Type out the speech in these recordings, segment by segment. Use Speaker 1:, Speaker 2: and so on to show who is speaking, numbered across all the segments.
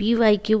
Speaker 1: PYQ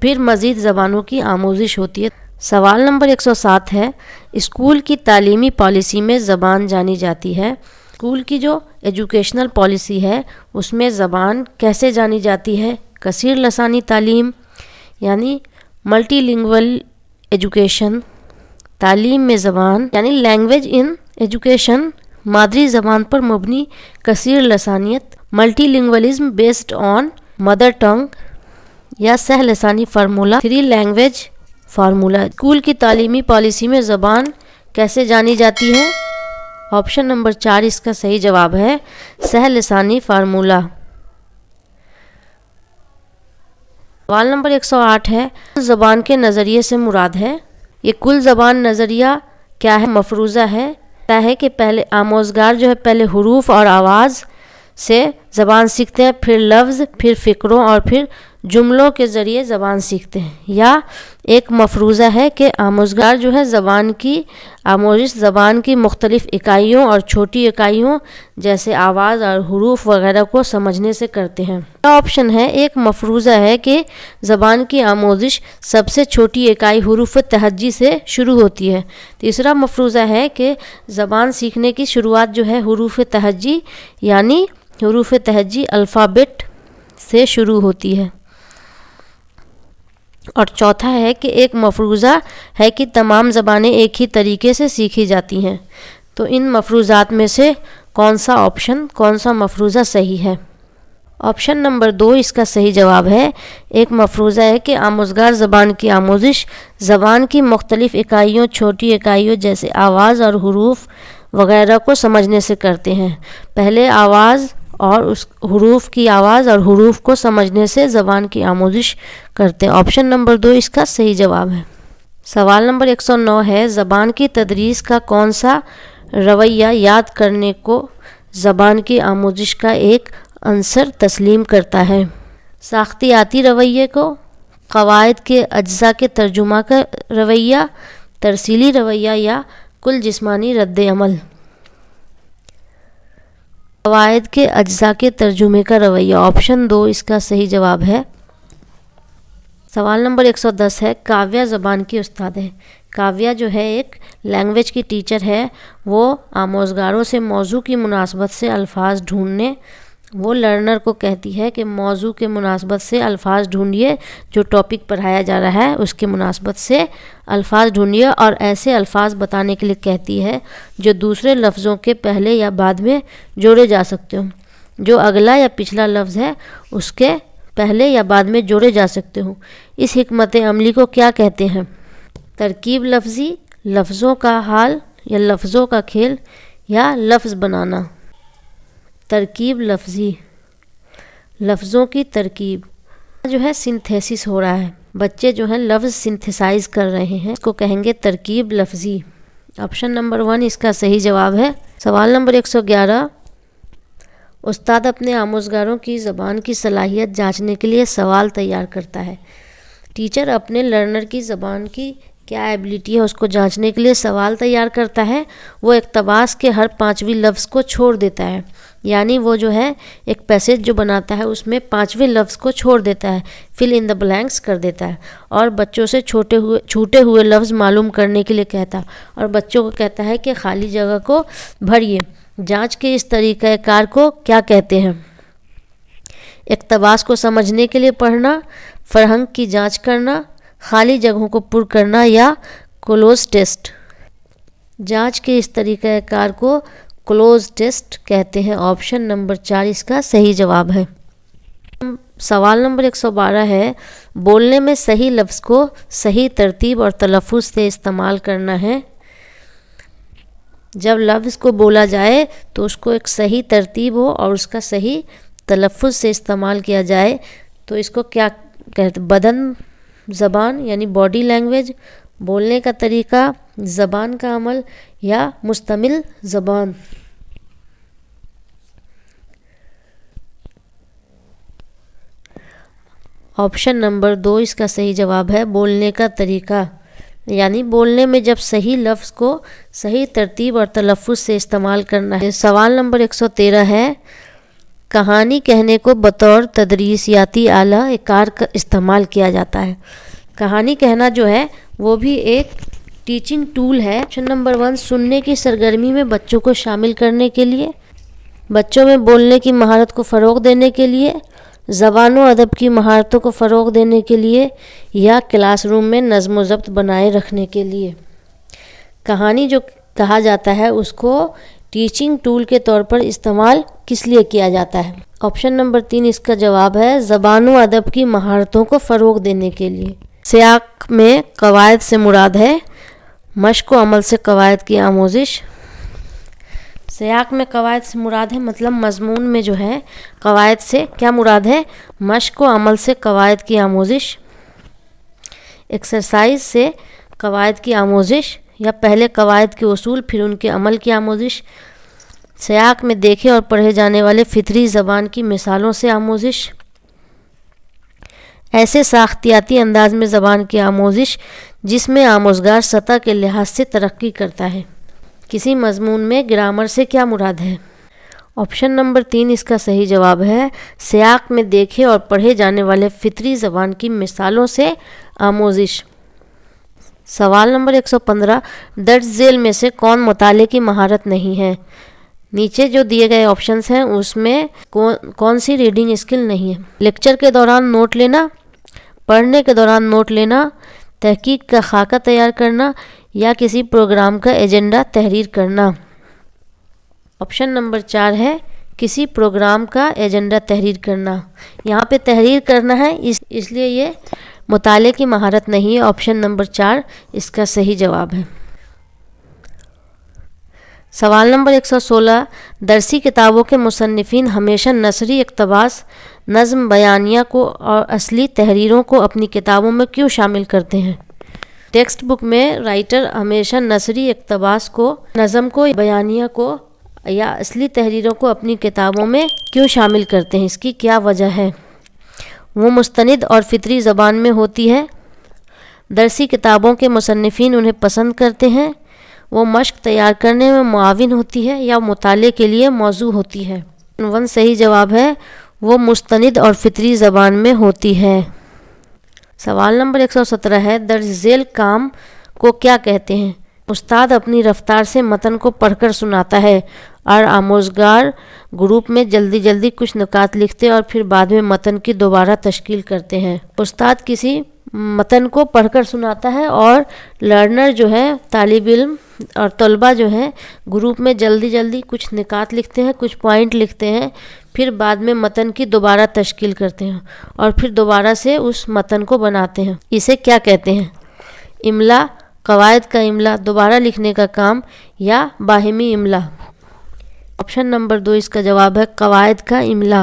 Speaker 1: پھر مزید زبانوں کی آموزش ہوتی ہے۔ سوال نمبر 107 ہے، اسکول کی تعلیمی پالیسی میں زبان جانی جاتی ہے۔ اسکول کی جو ایجوکیشنل پالیسی ہے اس میں زبان کیسے جانی جاتی ہے؟ کثیر لسانی تعلیم یعنی ملٹی لنگول ایجوکیشن، تعلیم میں زبان یعنی لینگویج ان ایجوکیشن، مادری زبان پر مبنی کثیر لسانیت، multilingualism based on mother tongue یا سہ لسانی فارمولا، 3 لینگویج فارمولا۔ اسکول کی تعلیمی پالیسی میں زبان کیسے جانی جاتی ہے؟ آپشن نمبر 4 اس کا صحیح جواب ہے، سہ لسانی فارمولا۔ سوال نمبر 108 ہے، زبان کے نظریے سے مراد ہے۔ یہ کل زبان نظریہ کیا ہے؟ مفروضہ ہے کہ پہلے آموزگار جو ہے پہلے حروف اور آواز سے زبان سیکھتے ہیں، پھر لفظ، پھر فقروں اور پھر جملوں کے ذریعے زبان سیکھتے ہیں، یا ایک مفروضہ ہے کہ آموزگار جو ہے زبان کی آموزش زبان کی مختلف اکائیوں اور چھوٹی اکائیوں جیسے آواز اور حروف وغیرہ کو سمجھنے سے کرتے ہیں۔ آپشن ہے، ایک مفروضہ ہے کہ زبان کی آموزش سب سے چھوٹی اکائی حروف تہجی سے شروع ہوتی ہے۔ تیسرا مفروضہ ہے کہ زبان سیکھنے کی شروعات جو ہے حروف تہجی یعنی حروف تہجی الفابیٹ سے شروع ہوتی ہے۔ اور چوتھا ہے کہ ایک مفروضہ ہے کہ تمام زبانیں ایک ہی طریقے سے سیکھی جاتی ہیں۔ تو ان مفروضات میں سے کون سا مفروضہ صحیح ہے؟ آپشن نمبر 2 اس کا صحیح جواب ہے، ایک مفروضہ ہے کہ آموزگار زبان کی آموزش زبان کی مختلف اکائیوں چھوٹی اکائیوں جیسے آواز اور حروف وغیرہ کو سمجھنے سے کرتے ہیں۔ پہلے آواز اور اس حروف کی آواز اور حروف کو سمجھنے سے زبان کی آموزش کرتے ہیں۔ آپشن نمبر 2 اس کا صحیح جواب ہے۔ سوال نمبر 109 ہے، زبان کی تدریس کا کون سا رویہ یاد کرنے کو زبان کی آموزش کا ایک عنصر تسلیم کرتا ہے؟ ساختیاتی رویے کو، قواعد کے اجزاء کے ترجمہ کا رویہ، ترسیلی رویہ یا کل جسمانی رد عمل؟ قواعد کے اجزاء کے ترجمے کا رویہ، آپشن 2 اس کا صحیح جواب ہے۔ سوال نمبر 110 ہے، کاویہ زبان کی استاد ہے۔ کاویہ جو ہے ایک لینگویج کی ٹیچر ہے، وہ آموزگاروں سے موضوع کی مناسبت سے الفاظ ڈھونڈنے، وہ لرنر کو کہتی ہے کہ موضوع کے مناسبت سے الفاظ ڈھونڈیے، جو ٹاپک پڑھایا جا رہا ہے اس کے مناسبت سے الفاظ ڈھونڈیے، اور ایسے الفاظ بتانے کے لیے کہتی ہے جو دوسرے لفظوں کے پہلے یا بعد میں جوڑے جا سکتے ہوں، جو اگلا یا پچھلا لفظ ہے اس کے پہلے یا بعد میں جوڑے جا سکتے ہوں۔ اس حکمت عملی کو کیا کہتے ہیں؟ ترکیب لفظی، لفظوں کا حال یا لفظوں کا کھیل، یا لفظ بنانا؟ ترکیب لفظی، لفظوں کی ترکیب جو ہے سنتھیسس ہو رہا ہے، بچے جو ہیں لفظ سنتھیسائز کر رہے ہیں، اس کو کہیں گے ترکیب لفظی۔ آپشن نمبر 1 اس کا صحیح جواب ہے۔ سوال نمبر 111، استاد اپنے آموزگاروں کی زبان کی صلاحیت جانچنے کے لیے سوال تیار کرتا ہے۔ ٹیچر اپنے لرنر کی زبان کی کیا ایبلٹی ہے اس کو جانچنے کے لیے سوال تیار کرتا ہے۔ وہ اقتباس کے ہر 5ویں لفظ کو چھوڑ دیتا ہے، یعنی وہ جو ہے ایک پیسیج جو بناتا ہے اس میں 5ویں لفظ کو چھوڑ دیتا ہے، فل ان دا بلینکس کر دیتا ہے، اور بچوں سے چھوٹے ہوئے لفظ معلوم کرنے کے لیے کہتا ہے، اور بچوں کو کہتا ہے کہ خالی جگہ کو بھریے۔ جانچ کے اس طریقہ کار کو کیا کہتے ہیں؟ اقتباس کو سمجھنے کے لیے پڑھنا، فرہنگ کی جانچ کرنا، خالی جگہوں کو پر کرنا، یا کلوز ٹیسٹ؟ جانچ کے اس طریقہ کار کو کلوز ٹیسٹ کہتے ہیں۔ آپشن نمبر 4 اس کا صحیح جواب ہے۔ سوال نمبر 112 ہے، بولنے میں صحیح لفظ کو صحیح ترتیب اور تلفظ سے استعمال کرنا ہے۔ جب لفظ کو بولا جائے تو اس کو ایک صحیح ترتیب ہو اور اس کا صحیح تلفظ سے استعمال کیا جائے تو اس کو کیا کہتے ہیں؟ بدن زبان یعنی باڈی لینگویج، بولنے کا طریقہ، زبان کا عمل، یا مستمل زبان؟ آپشن نمبر 2 اس کا صحیح جواب ہے، بولنے کا طریقہ، یعنی بولنے میں جب صحیح لفظ کو صحیح ترتیب اور تلفظ سے استعمال کرنا ہے۔ سوال نمبر 113 ہے، کہانی کہنے کو بطور تدریسیاتی آلہ کار کا استعمال کیا جاتا ہے۔ کہانی کہنا جو ہے وہ بھی ایک ٹیچنگ ٹول ہے۔ آپشن نمبر 1 سننے کی سرگرمی میں بچوں کو شامل کرنے کے لیے، بچوں میں بولنے کی مہارت کو فروغ دینے کے لیے، زبان و ادب کی مہارتوں کو فروغ دینے کے لیے، یا کلاس روم میں نظم و ضبط بنائے رکھنے کے لیے۔ کہانی جو کہا جاتا ہے اس کو ٹیچنگ ٹول کے طور پر استعمال کس لیے کیا جاتا ہے؟ آپشن نمبر 3 اس کا جواب ہے زبان و ادب کی مہارتوں کو فروغ دینے کے لیے۔ سیاق میں قواعد سے مراد ہے مشق و عمل سے قواعد کی آموزش۔ سیاق میں قواعد سے مراد ہے مطلب مضمون میں جو ہے قواعد سے کیا مراد ہے؟ مشق و عمل سے قواعد کی آموزش۔ ایکسرسائز سے قواعد کی آموزش یا پہلے قواعد کے اصول پھر ان کے عمل کی آموزش۔ سیاق میں دیکھے اور پڑھے جانے والے فطری زبان کی مثالوں سے آموزش۔ ایسے ساختیاتی انداز میں زبان کی آموزش جس میں آموزگار سطح کے لحاظ سے ترقی کرتا ہے۔ کسی مضمون میں گرامر سے کیا مراد ہے؟ آپشن نمبر 3 اس کا صحیح جواب ہے سیاق میں دیکھے اور پڑھے جانے والے فطری زبان کی مثالوں سے آموزش۔ سوال نمبر 115 درج ذیل میں سے کون مطالعے کی مہارت نہیں ہے؟ نیچے جو دیے گئے آپشنز ہیں اس میں کون سی ریڈنگ اسکل نہیں ہے؟ لیکچر کے دوران نوٹ لینا، پڑھنے کے دوران نوٹ لینا، تحقیق کا خاکہ تیار کرنا، یا کسی پروگرام کا ایجنڈا تحریر کرنا۔ آپشن نمبر 4 ہے کسی پروگرام کا ایجنڈا تحریر کرنا۔ یہاں پہ تحریر کرنا ہے اس لیے یہ مطالعے کی مہارت نہیں ہے۔ آپشن نمبر 4 اس کا صحیح جواب ہے۔ سوال نمبر 116 درسی کتابوں کے مصنفین ہمیشہ نثری اقتباس، نظم بیانیہ کو اور اصلی تحریروں کو اپنی کتابوں میں کیوں شامل کرتے ہیں؟ ٹیکسٹ بک میں رائٹر ہمیشہ نثری اقتباس کو، نظم کو، بیانیہ کو یا اصلی تحریروں کو اپنی کتابوں میں کیوں شامل کرتے ہیں؟ اس کی کیا وجہ ہے؟ وہ مستند اور فطری زبان میں ہوتی ہے، درسی کتابوں کے مصنفین انہیں پسند کرتے ہیں، وہ مشق تیار کرنے میں معاون ہوتی ہے، یا مطالعے کے لیے موضوع ہوتی ہے؟ 1 صحیح جواب ہے وہ مستند اور فطری زبان میں ہوتی ہے۔ سوال نمبر 117 ہے درج ذیل کام کو کیا کہتے ہیں؟ استاد اپنی رفتار سے متن کو پڑھ کر سناتا ہے اور آموزگار گروپ میں جلدی کچھ نکات لکھتے اور پھر بعد میں متن کی دوبارہ تشکیل کرتے ہیں۔ استاد کسی متن کو پڑھ کر سناتا ہے اور لرنر جو ہے طالب علم اور طلبہ جو ہیں گروپ میں جلدی کچھ نکات لکھتے ہیں، کچھ پوائنٹ لکھتے ہیں، پھر بعد میں متن کی دوبارہ تشکیل کرتے ہیں اور پھر دوبارہ سے اس متن کو بناتے ہیں۔ اسے کیا کہتے ہیں؟ املا، قواعد کا املا، دوبارہ لکھنے کا کام، یا باہمی املا؟ آپشن نمبر 2 اس کا جواب ہے قواعد کا املا۔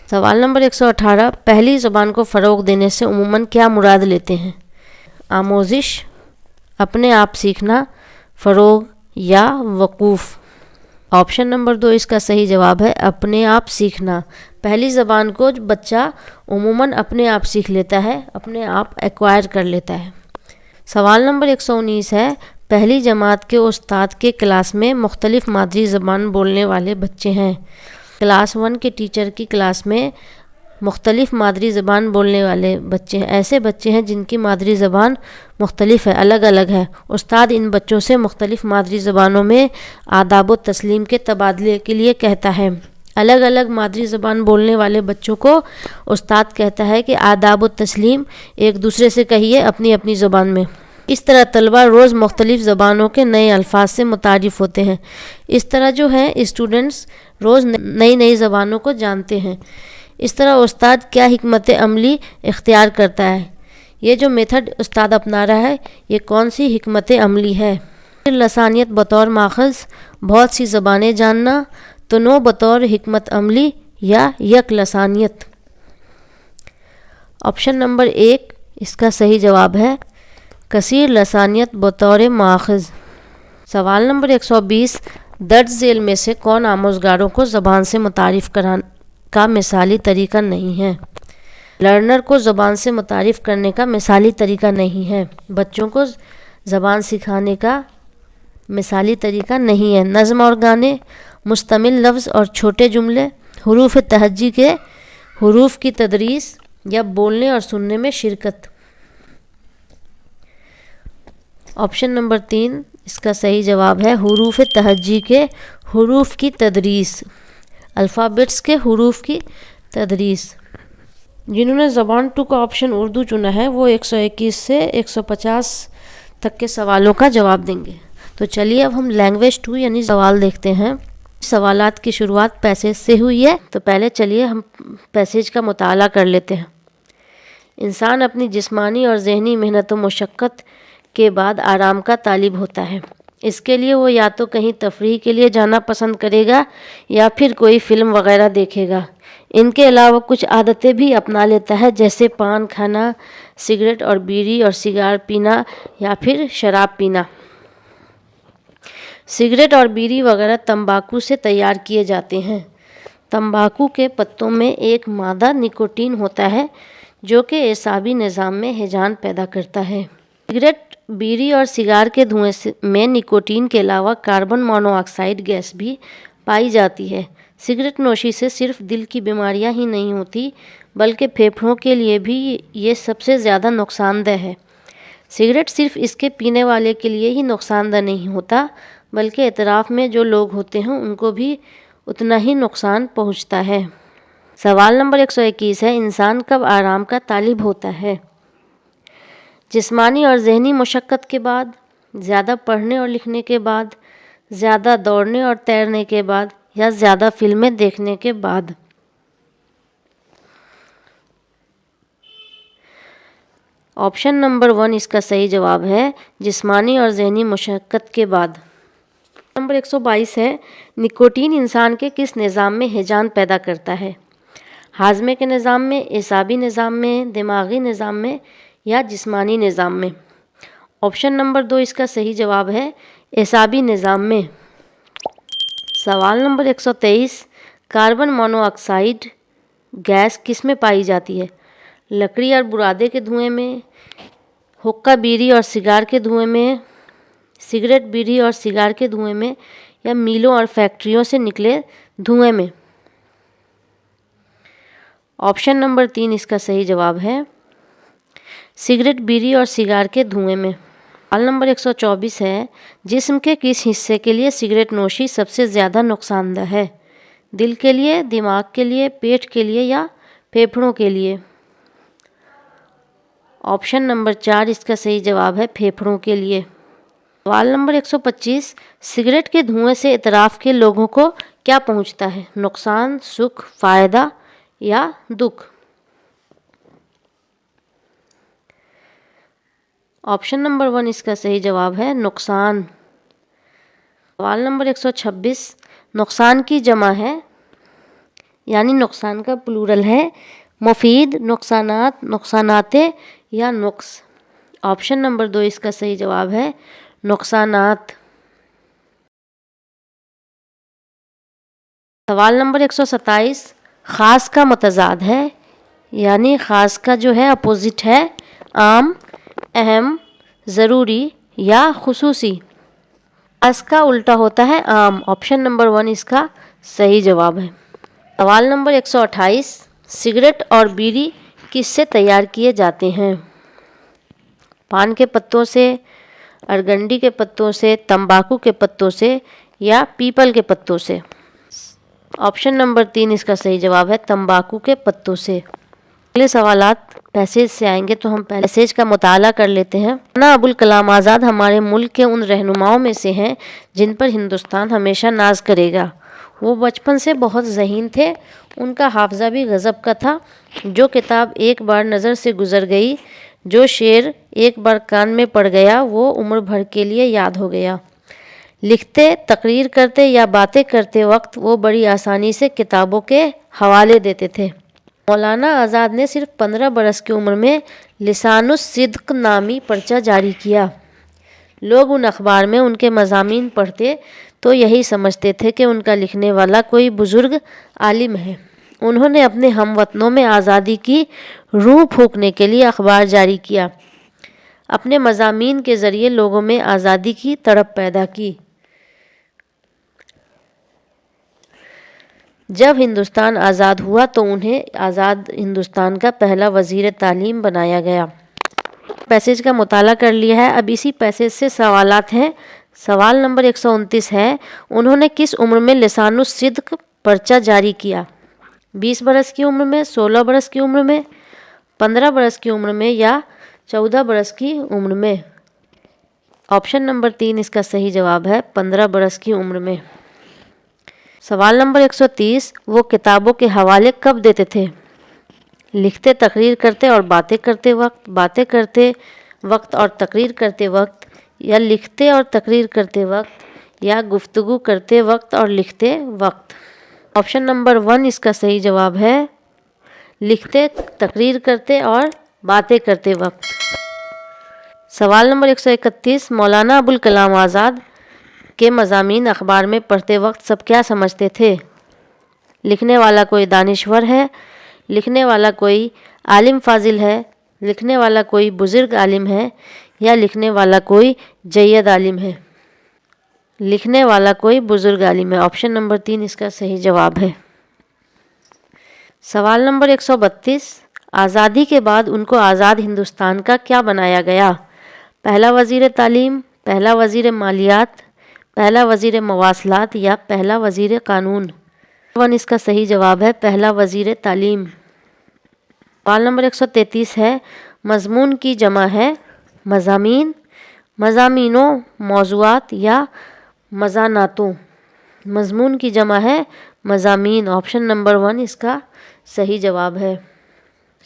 Speaker 1: سوال نمبر 118 پہلی زبان کو فروغ دینے سے عموماً کیا مراد لیتے ہیں؟ آموزش، اپنے آپ سیکھنا، فروغ یا وقوف؟ آپشن نمبر 2 اس کا صحیح جواب ہے اپنے آپ سیکھنا۔ پہلی زبان کو بچہ عموماً اپنے آپ سیکھ لیتا ہے، اپنے آپ ایکوائر کر لیتا ہے۔ سوال نمبر 119 ہے پہلی جماعت کے استاد کے کلاس میں مختلف مادری زبان بولنے والے بچے ہیں۔ کلاس 1 کے ٹیچر کی کلاس میں مختلف مادری زبان بولنے والے بچے ہیں، ایسے بچے ہیں جن کی مادری زبان مختلف ہے، الگ الگ ہے۔ استاد ان بچوں سے مختلف مادری زبانوں میں آداب و تسلیم کے تبادلے کے لیے کہتا ہے۔ الگ الگ مادری زبان بولنے والے بچوں کو استاد کہتا ہے کہ آداب و تسلیم ایک دوسرے سے کہیے اپنی اپنی زبان میں۔ اس طرح طلبہ روز مختلف زبانوں کے نئے الفاظ سے متعارف ہوتے ہیں۔ اس طرح جو ہے اسٹوڈنٹس روز نئی زبانوں کو جانتے ہیں۔ اس طرح استاد کیا حکمت عملی اختیار کرتا ہے؟ یہ جو میتھڈ استاد اپنا رہا ہے یہ کون سی حکمت عملی ہے؟ لسانیت بطور ماخذ، بہت سی زبانیں جاننا، تنوع بطور حکمت عملی، یا یک لسانیت؟ آپشن نمبر 1 اس کا صحیح جواب ہے کثیر لسانیت بطور ماخذ۔ سوال نمبر 120 درج ذیل میں سے کون آموزگاروں کو زبان سے متعارف کرانے کا مثالی طریقہ نہیں ہے؟ لرنر کو زبان سے متعارف کرنے کا مثالی طریقہ نہیں ہے، بچوں کو زبان سکھانے کا مثالی طریقہ نہیں ہے۔ نظم اور گانے، مشتمل لفظ اور چھوٹے جملے، حروف تہجی کے حروف کی تدریس یا بولنے اور سننے میں شرکت۔ آپشن نمبر 3 اس کا صحیح جواب ہے حروف تہجی کے حروف کی تدریس، الفابیٹس کے حروف کی تدریس۔ جنہوں نے زبان 2 کا آپشن اردو چنا ہے وہ 121 سے 150 تک کے سوالوں کا جواب دیں گے۔ تو چلیے اب ہم لینگویج 2 یعنی سوال دیکھتے ہیں۔ سوالات کی شروعات پیسیج سے ہوئی ہے، تو پہلے چلیے ہم پیسیج کا مطالعہ کر لیتے ہیں۔ انسان اپنی جسمانی اور ذہنی محنت و مشقت کے بعد آرام کا طالب ہوتا ہے۔ اس کے لیے وہ یا تو کہیں تفریح کے لیے جانا پسند کرے گا یا پھر کوئی فلم وغیرہ دیکھے گا۔ ان کے علاوہ کچھ عادتیں بھی اپنا لیتا ہے، جیسے پان کھانا، سگریٹ اور بیڑی اور سگار پینا یا پھر شراب پینا۔ سگریٹ اور بیڑی وغیرہ تمباکو سے تیار کیے جاتے ہیں۔ تمباکو کے پتوں میں ایک مادہ نکوٹین ہوتا ہے جو کہ اعصابی نظام میں ہیجان پیدا کرتا ہے۔ سگریٹ، بیڑی اور سگار کے دھوئیں میں نکوٹین کے علاوہ کاربن مونو آکسائڈ گیس بھی پائی جاتی ہے۔ سگریٹ نوشی سے صرف دل کی بیماریاں ہی نہیں ہوتی بلکہ پھیپھڑوں کے لیے بھی یہ سب سے زیادہ نقصان دہ ہے۔ سگریٹ صرف اس کے پینے والے کے لیے ہی نقصان دہ نہیں ہوتا بلکہ اطراف میں جو لوگ ہوتے ہیں ان کو بھی اتنا ہی نقصان پہنچتا ہے۔ سوال نمبر 121 ہے، انسان کب آرام کا طالب ہوتا ہے؟ جسمانی اور ذہنی مشقت کے بعد، زیادہ پڑھنے اور لکھنے کے بعد، زیادہ دوڑنے اور تیرنے کے بعد یا زیادہ فلمیں دیکھنے کے بعد۔ آپشن نمبر 1 اس کا صحیح جواب ہے جسمانی اور ذہنی مشقت کے بعد۔ نمبر 122 ہے، نکوٹین انسان کے کس نظام میں ہیجان پیدا کرتا ہے؟ ہاضمے کے نظام میں، اعصابی نظام میں، دماغی نظام میں یا جسمانی نظام میں؟ آپشن نمبر 2 اس کا صحیح جواب ہے اعصابی نظام میں۔ سوال نمبر 123، کاربن مونو آکسائڈ گیس کس میں پائی جاتی ہے؟ لکڑی اور برادے کے دھوئیں میں، حقہ بیڑی اور سگار کے دھوئیں میں، سگریٹ، بیڑی اور سگار کے دھوئیں میں یا میلوں اور فیکٹریوں سے نکلے دھوئیں میں؟ آپشن نمبر 3 اس کا صحیح جواب ہے سگریٹ، بیڑی اور سگار کے دھوئیں میں۔ سوال نمبر 124 ہے، جسم کے کس حصے کے لیے سگریٹ نوشی سب سے زیادہ نقصان دہ ہے؟ دل کے لیے، دماغ کے لیے، پیٹ کے لیے یا پھیپھڑوں کے لیے؟ آپشن نمبر 4 اس کا صحیح جواب ہے پھیپھڑوں کے لیے۔ سوال نمبر 125، سگریٹ کے دھوئیں سے اطراف کے لوگوں کو کیا پہنچتا ہے؟ نقصان، سکھ، فائدہ یا دکھ؟ آپشن نمبر 1 اس کا صحیح جواب ہے نقصان۔ سوال نمبر 126، نقصان کی جمع ہے یعنی نقصان کا پلورل ہے مفید، نقصانات، نقصاناتیں یا نقص؟ آپشن نمبر 2 اس کا صحیح جواب ہے نقصانات۔ سوال نمبر 127، خاص کا متضاد ہے یعنی خاص کا جو ہے اپوزٹ ہے عام، اہم، ضروری یا خصوصی؟ خاص کا الٹا ہوتا ہے عام۔ آپشن نمبر 1 اس کا صحیح جواب ہے۔ سوال نمبر 128، سگریٹ اور بیڑی کس سے تیار کیے جاتے ہیں؟ پان کے پتوں سے، ارگنڈی کے پتوں سے، تمباکو کے پتوں سے یا پیپل کے پتوں سے؟ آپشن نمبر 3 اس کا صحیح جواب ہے تمباکو کے پتوں سے۔ اگلے سوالات پیسیج سے آئیں گے تو ہم پہلے پیسیج کا مطالعہ کر لیتے ہیں۔ مولانا ابوالکلام آزاد ہمارے ملک کے ان رہنماؤں میں سے ہیں جن پر ہندوستان ہمیشہ ناز کرے گا۔ وہ بچپن سے بہت ذہین تھے، ان کا حافظہ بھی غضب کا تھا۔ جو کتاب ایک بار نظر سے گزر گئی، جو شعر ایک بار کان میں پڑ گیا، وہ عمر بھر کے لیے یاد ہو گیا۔ لکھتے، تقریر کرتے یا باتیں کرتے وقت وہ بڑی آسانی سے کتابوں کے حوالے دیتے تھے۔ مولانا آزاد نے صرف 15 برس کی عمر میں لسان الصدق نامی پرچہ جاری کیا۔ لوگ ان اخبار میں ان کے مضامین پڑھتے تو یہی سمجھتے تھے کہ ان کا لکھنے والا کوئی بزرگ عالم ہے۔ انہوں نے اپنے ہم وطنوں میں آزادی کی روح پھونکنے کے لیے اخبار جاری کیا، اپنے مضامین کے ذریعے لوگوں میں آزادی کی تڑپ پیدا کی۔ جب ہندوستان آزاد ہوا تو انہیں آزاد ہندوستان کا پہلا وزیر تعلیم بنایا گیا۔ پیسج کا مطالعہ کر لیا ہے، اب اسی پیسج سے سوالات ہیں۔ سوال نمبر 129 ہے، انہوں نے کس عمر میں لسان الصدق پرچہ جاری کیا؟ 20 برس کی عمر میں، 16 برس کی عمر میں، 15 برس کی عمر میں یا 14 برس کی عمر میں؟ آپشن نمبر 3 اس کا صحیح جواب ہے 15 برس کی عمر میں۔ سوال نمبر 130، وہ کتابوں کے حوالے کب دیتے تھے؟ لکھتے، تقریر کرتے اور باتیں کرتے وقت، باتیں کرتے وقت اور تقریر کرتے وقت، یا لکھتے اور تقریر کرتے وقت، یا گفتگو کرتے وقت اور لکھتے وقت؟ آپشن نمبر 1 اس کا صحیح جواب ہے لکھتے، تقریر کرتے اور باتیں کرتے وقت۔ سوال نمبر 131، مولانا ابوالکلام آزاد کے مضامین اخبار میں پڑھتے وقت سب کیا سمجھتے تھے؟ لکھنے والا کوئی دانشور ہے، لکھنے والا کوئی عالم فاضل ہے، لکھنے والا کوئی بزرگ عالم ہے، یا لکھنے والا کوئی جید عالم ہے؟ لکھنے والا کوئی بزرگ عالم ہے۔ آپشن نمبر 3 اس کا صحیح جواب ہے۔ سوال نمبر 132، آزادی کے بعد ان کو آزاد ہندوستان کا کیا بنایا گیا؟ پہلا وزیر تعلیم، پہلا وزیر مالیات، پہلا وزیر مواصلات یا پہلا وزیر قانون؟ اس کا صحیح جواب ہے پہلا وزیر تعلیم۔ سوال نمبر 133 ہے، مضمون کی جمع ہے مضامین، مضامینوں، موضوعات یا مضاناتوں؟ مضمون کی جمع ہے مضامین۔ آپشن نمبر 1 اس کا صحیح جواب ہے۔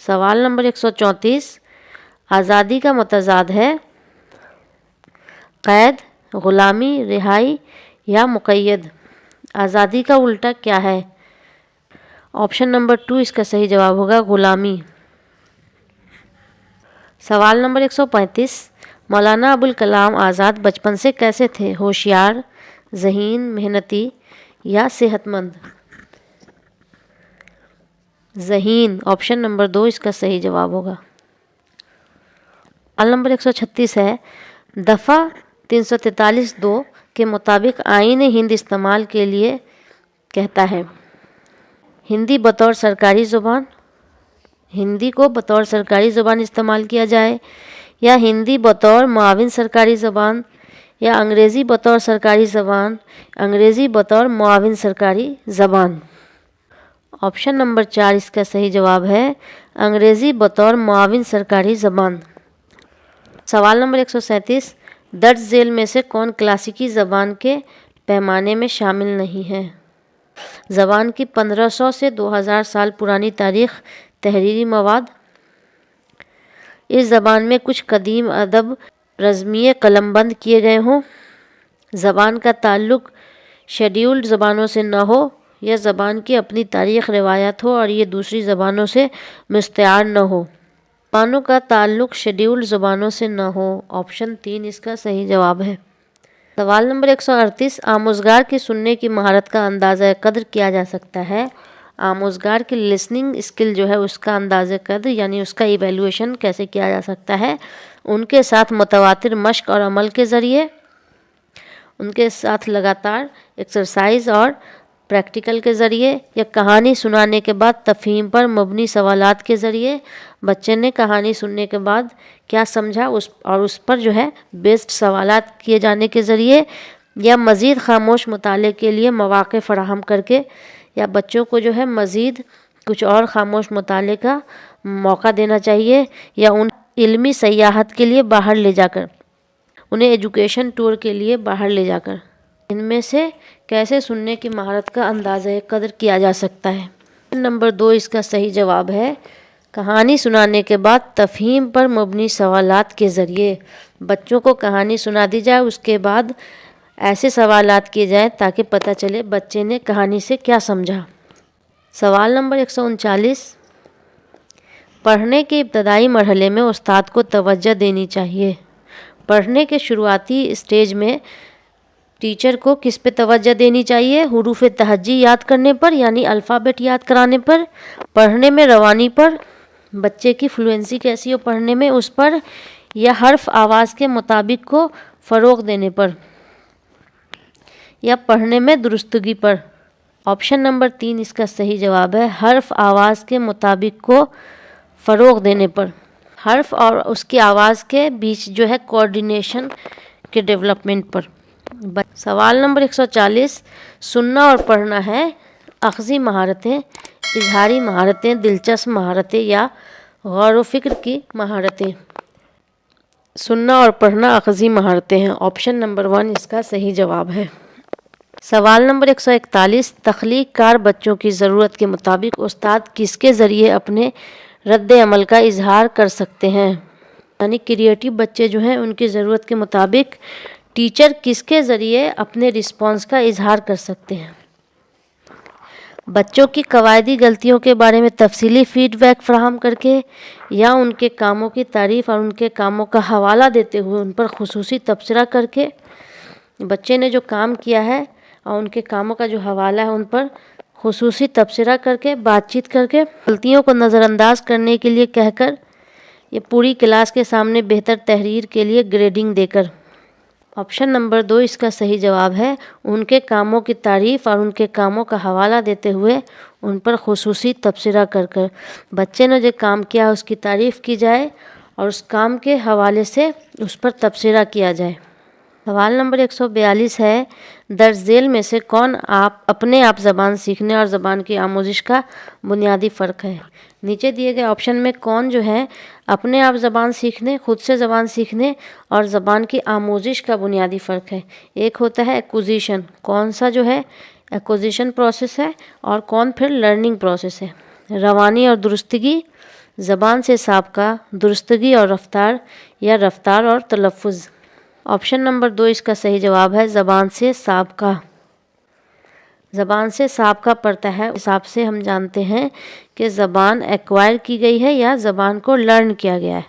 Speaker 1: سوال نمبر 134، آزادی کا متضاد ہے قید، غلامی، رہائی یا مقید؟ آزادی کا الٹا کیا ہے؟ آپشن نمبر 2 اس کا صحیح جواب ہوگا غلامی۔ سوال نمبر 135، مولانا ابوالکلام آزاد بچپن سے کیسے تھے؟ ہوشیار، ذہین، محنتی یا صحت مند؟ ذہین۔ آپشن نمبر 2 اس کا صحیح جواب ہوگا۔ سوال نمبر 136 ہے، دفعہ 343(2) کے مطابق آئین ہند استعمال کے لیے کہتا ہے ہندی بطور سرکاری زبان، ہندی کو بطور سرکاری زبان استعمال کیا جائے، یا ہندی بطور معاون سرکاری زبان، یا انگریزی بطور سرکاری زبان، انگریزی بطور معاون سرکاری زبان؟ آپشن نمبر 4 اس کا صحیح جواب ہے انگریزی بطور معاون سرکاری زبان۔ سوال نمبر 137، درج ذیل میں سے کون کلاسیکی زبان کے پیمانے میں شامل نہیں ہے؟ زبان کی 1500 سے 2000 سال پرانی تاریخ، تحریری مواد، اس زبان میں کچھ قدیم ادب رزمیے قلم بند کیے گئے ہوں، زبان کا تعلق شیڈیولڈ زبانوں سے نہ ہو، یا زبان کی اپنی تاریخ روایات ہو اور یہ دوسری زبانوں سے مستعار نہ ہو؟ زبانوں کا تعلق شیڈیولڈ زبانوں سے نہ ہو۔ آپشن 3 اس کا صحیح جواب ہے۔ سوال نمبر 138، آموزگار کی سننے کی مہارت کا اندازہ قدر کیا جا سکتا ہے؟ آموزگار کی لسننگ اسکل جو ہے اس کا اندازہ قدر یعنی اس کا ایویلویشن کیسے کیا جا سکتا ہے؟ ان کے ساتھ متواتر مشق اور عمل کے ذریعے، ان کے ساتھ لگاتار ایکسرسائز اور پریکٹیکل کے ذریعے، یا کہانی سنانے کے بعد تفہیم پر مبنی سوالات کے ذریعے؟ بچے نے کہانی سننے کے بعد کیا سمجھا اور اس پر جو ہے بیسڈ سوالات کیے جانے کے ذریعے، یا مزید خاموش مطالعے کے لیے مواقع فراہم کر کے، یا بچوں کو جو ہے مزید کچھ اور خاموش مطالعے کا موقع دینا چاہیے، یا ان علمی سیاحت کے لیے باہر لے جا کر، انہیں ایجوکیشن ٹور کے لیے باہر لے جا کر؟ ان میں سے کیسے سننے کی مہارت کا اندازہ قدر کیا جا سکتا ہے؟ نمبر 2 اس کا صحیح جواب ہے کہانی سنانے کے بعد تفہیم پر مبنی سوالات کے ذریعے۔ بچوں کو کہانی سنا دی جائے، اس کے بعد ایسے سوالات کیے جائیں تاکہ پتہ چلے بچے نے کہانی سے کیا سمجھا۔ سوال نمبر 139، پڑھنے کے ابتدائی مرحلے میں استاد کو توجہ دینی چاہیے۔ پڑھنے کے شروعاتی اسٹیج میں ٹیچر کو کس پہ توجہ دینی چاہیے؟ حروف تہجی یاد کرنے پر یعنی الفابیٹ یاد کرانے پر، پڑھنے میں روانی پر، بچے کی فلوئنسی کیسی ہو پڑھنے میں اس پر، یا حرف آواز کے مطابق کو فروغ دینے پر، یا پڑھنے میں درستگی پر؟ آپشن نمبر 3 اس کا صحیح جواب ہے حرف آواز کے مطابق کو فروغ دینے پر، حرف اور اس کی آواز کے بیچ جو ہے کوآرڈینیشن کے ڈیولپمنٹ پر۔ سوال نمبر 140 سننا اور پڑھنا ہے اخذی مہارتیں، اظہاری مہارتیں، دلچسپ مہارتیں یا غور و فکر کی مہارتیں؟ سننا اور پڑھنا اخذی مہارتیں ہیں، آپشن نمبر 1 اس کا صحیح جواب ہے۔ سوال نمبر 141 تخلیق کار بچوں کی ضرورت کے مطابق استاد کس کے ذریعے اپنے رد عمل کا اظہار کر سکتے ہیں؟ یعنی کریٹیو بچے جو ہیں ان کی ضرورت کے مطابق ٹیچر کس کے ذریعے اپنے رسپانس کا اظہار کر سکتے ہیں؟ بچوں کی قواعدی غلطیوں کے بارے میں تفصیلی فیڈ بیک فراہم کر کے، یا ان کے کاموں کی تعریف اور ان کے کاموں کا حوالہ دیتے ہوئے ان پر خصوصی تبصرہ کر کے، بچے نے جو کام کیا ہے اور ان کے کاموں کا جو حوالہ ہے ان پر خصوصی تبصرہ کر کے، بات چیت کر کے، غلطیوں کو نظر انداز کرنے کے لیے کہہ کر، یہ پوری کلاس کے سامنے بہتر تحریر کے لیے گریڈنگ دے کر۔ آپشن نمبر 2 اس کا صحیح جواب ہے ان کے کاموں کی تعریف اور ان کے کاموں کا حوالہ دیتے ہوئے ان پر خصوصی تبصرہ کر کر، بچے نے جو کام کیا اس کی تعریف کی جائے اور اس کام کے حوالے سے اس پر تبصرہ کیا جائے۔ سوال نمبر 142 ہے درج ذیل میں سے کون اپنے آپ زبان سیکھنے اور زبان کی آموزش کا بنیادی فرق ہے؟ نیچے دیے گئے آپشن میں کون جو ہے اپنے آپ زبان سیکھنے، خود سے زبان سیکھنے اور زبان کی آموزش کا بنیادی فرق ہے؟ ایک ہوتا ہے ایکوزیشن، کون سا جو ہے ایکوزیشن پروسیس ہے، اور کون پھر لرننگ پروسیس ہے؟ روانی اور درستگی، زبان سے سابقہ، درستگی اور رفتار، یا رفتار اور تلفظ؟ آپشن نمبر 2 اس کا صحیح جواب ہے زبان سے سابقہ۔ زبان سے سابقہ پڑتا ہے، اس حساب سے ہم جانتے ہیں کہ زبان ایکوائر کی گئی ہے یا زبان کو لرن کیا گیا ہے۔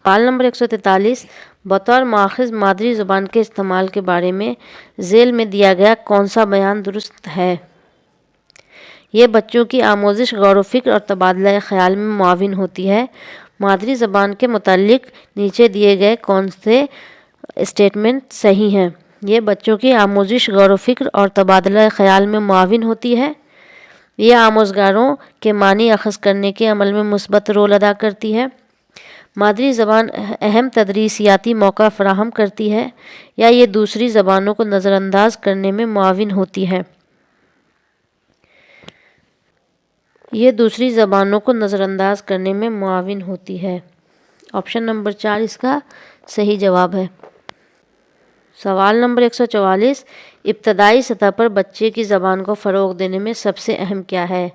Speaker 1: سوال نمبر 143 بطور ماخذ مادری زبان کے استعمال کے بارے میں ذیل میں دیا گیا کون سا بیان درست ہے؟ یہ بچوں کی آموزش، غور و فکر اور تبادلہ خیال میں معاون ہوتی ہے۔ مادری زبان کے متعلق نیچے دیے گئے کون سے اسٹیٹمنٹ صحیح ہیں؟ یہ بچوں کی آموزش، غور و فکر اور تبادلہ خیال میں معاون ہوتی ہے۔ یہ آموزگاروں کے معنی اخذ کرنے کے عمل میں مثبت رول ادا کرتی ہے۔ مادری زبان اہم تدریسیاتی موقع فراہم کرتی ہے، یا یہ دوسری زبانوں کو نظر انداز کرنے میں معاون ہوتی ہے؟ یہ دوسری زبانوں کو نظر انداز کرنے میں معاون ہوتی ہے۔ آپشن نمبر 4 اس کا صحیح جواب ہے۔ سوال نمبر 144 ابتدائی سطح پر بچے کی زبان کو فروغ دینے میں سب سے اہم کیا ہے؟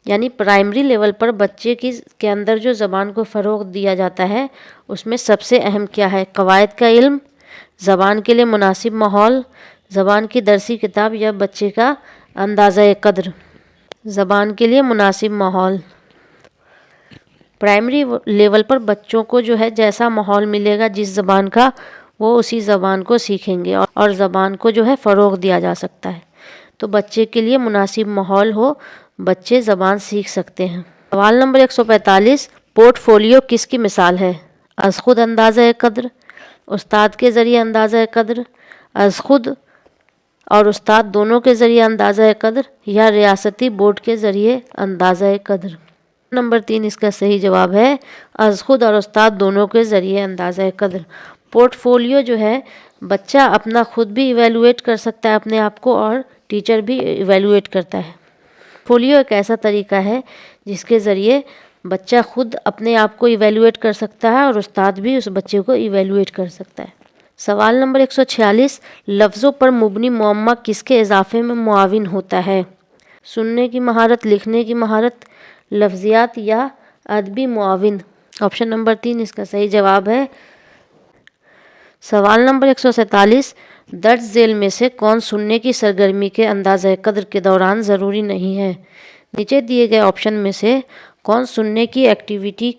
Speaker 1: یعنی پرائمری لیول پر بچے کے اندر جو زبان کو فروغ دیا جاتا ہے اس میں سب سے اہم کیا ہے؟ قواعد کا علم، زبان کے لیے مناسب ماحول، زبان کی درسی کتاب، یا بچے کا اندازہ قدر؟ زبان کے لیے مناسب ماحول۔ پرائمری لیول پر بچوں کو جو ہے جیسا ماحول ملے گا جس زبان کا، وہ اسی زبان کو سیکھیں گے اور زبان کو جو ہے فروغ دیا جا سکتا ہے۔ تو بچے کے لیے مناسب ماحول ہو، بچے زبان سیکھ سکتے ہیں۔ سوال نمبر 145 پورٹ فولیو کس کی مثال ہے؟ از خود اندازہ قدر، استاد کے ذریعے اندازہ قدر، از خود اور استاد دونوں کے ذریعے اندازہ قدر، یا ریاستی بورڈ کے ذریعے اندازہ قدر؟ نمبر 3 اس کا صحیح جواب ہے از خود اور استاد دونوں کے ذریعے اندازہ قدر۔ پورٹ فولیو جو ہے بچہ اپنا خود بھی ایویلویٹ کر سکتا ہے اپنے آپ کو، اور ٹیچر بھی ایویلویٹ کرتا ہے۔ فولیو ایک ایسا طریقہ ہے جس کے ذریعے بچہ خود اپنے آپ کو ایویلویٹ کر سکتا ہے اور استاد بھی اس بچے کو ایویلویٹ کر سکتا ہے۔ سوال نمبر 146 لفظوں پر مبنی معمہ کس کے اضافے میں معاون ہوتا ہے؟ سننے کی مہارت، لکھنے کی مہارت، لفظیات، یا ادبی معاون؟ آپشن نمبر 3 اس کا صحیح جواب ہے۔ سوال نمبر 147 درج ذیل میں سے کون سننے کی سرگرمی کے اندازہ قدر کے دوران ضروری نہیں ہے؟ نیچے دیے گئے آپشن میں سے کون سننے کی ایکٹیویٹی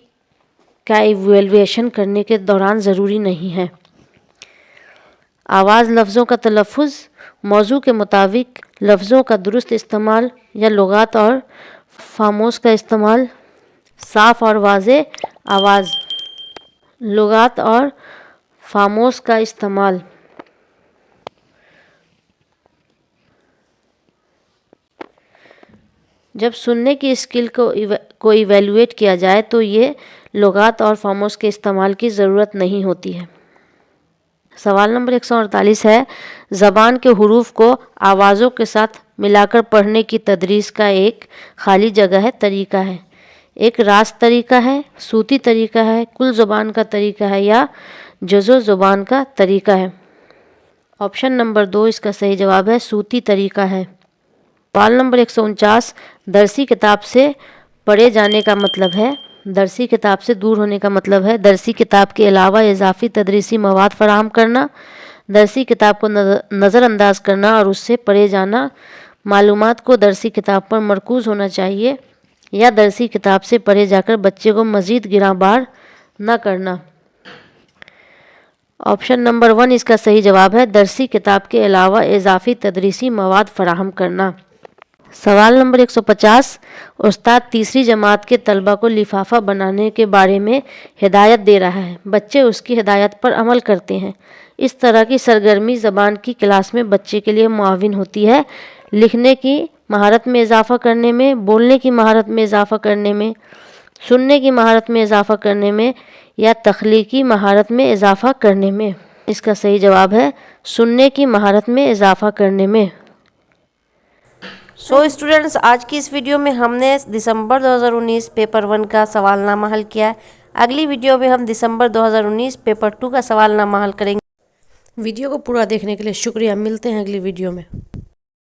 Speaker 1: کا ایویلویشن کرنے کے دوران ضروری نہیں ہے؟ آواز، لفظوں کا تلفظ، موضوع کے مطابق لفظوں کا درست استعمال، یا لغات اور فاموس کا استعمال؟ صاف اور واضح آواز، لغات اور فاموس کا استعمال۔ جب سننے کی اسکل کو ایویلویٹ کیا جائے تو یہ لغات اور فارموس کے استعمال کی ضرورت نہیں ہوتی ہے۔ سوال نمبر 148 ہے، زبان کے حروف کو آوازوں کے ساتھ ملا کر پڑھنے کی تدریس کا ایک خالی جگہ ہے طریقہ ہے۔ ایک راست طریقہ ہے، صوتی طریقہ ہے، کل زبان کا طریقہ ہے یا جزو زبان کا طریقہ ہے؟ آپشن نمبر 2 اس کا صحیح جواب ہے، صوتی طریقہ ہے۔ سوال نمبر 149، درسی کتاب سے پڑھے جانے کا مطلب ہے، درسی کتاب سے دور ہونے کا مطلب ہے، درسی کتاب کے علاوہ اضافی تدریسی مواد فراہم کرنا، درسی کتاب کو نظر انداز کرنا اور اس سے پڑھے جانا، معلومات کو درسی کتاب پر مرکوز ہونا چاہیے، یا درسی کتاب سے پڑھے جا کر بچے کو مزید گراں بار نہ کرنا۔ آپشن نمبر 1 اس کا صحیح جواب ہے، درسی کتاب کے علاوہ اضافی تدریسی مواد فراہم کرنا۔ سوال نمبر 150، استاد تیسری جماعت کے طلبہ کو لفافہ بنانے کے بارے میں ہدایت دے رہا ہے، بچے اس کی ہدایت پر عمل کرتے ہیں۔ اس طرح کی سرگرمی زبان کی کلاس میں بچے کے لیے معاون ہوتی ہے، لکھنے کی مہارت میں اضافہ کرنے میں، بولنے کی مہارت میں اضافہ کرنے میں، سننے کی مہارت میں اضافہ کرنے میں یا تخلیقی مہارت میں اضافہ کرنے میں۔ اس کا صحیح جواب ہے سننے کی مہارت میں اضافہ کرنے میں۔ اسٹوڈنٹس، آج کی اس ویڈیو میں ہم نے دسمبر 2019 پیپر 1 کا سوال نامہ حل کیا ہے۔ اگلی ویڈیو میں ہم دسمبر 2019 پیپر 2 کا سوال نامہ حل کریں گے۔ ویڈیو کو پورا دیکھنے کے لیے شکریہ، ملتے ہیں اگلی ویڈیو میں۔